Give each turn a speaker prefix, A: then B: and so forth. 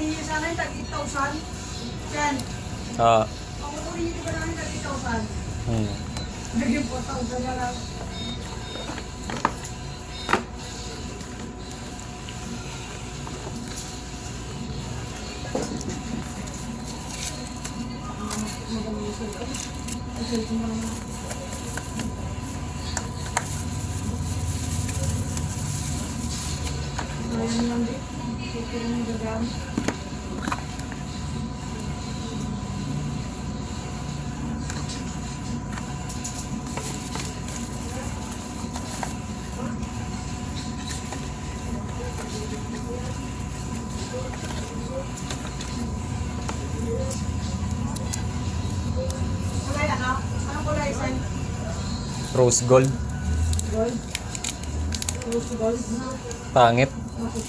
A: niya sana yung tag-8,000. Yan. Ang kukunin niyo ba namin tag-8,000? Naging 4,000 na lang. Ayan lang din. Ito yung gagamit. Kulay ano? Anong kulay, Sen?
B: Rose gold.
A: Gold? Rose gold?
B: Pangit.
A: Bakit?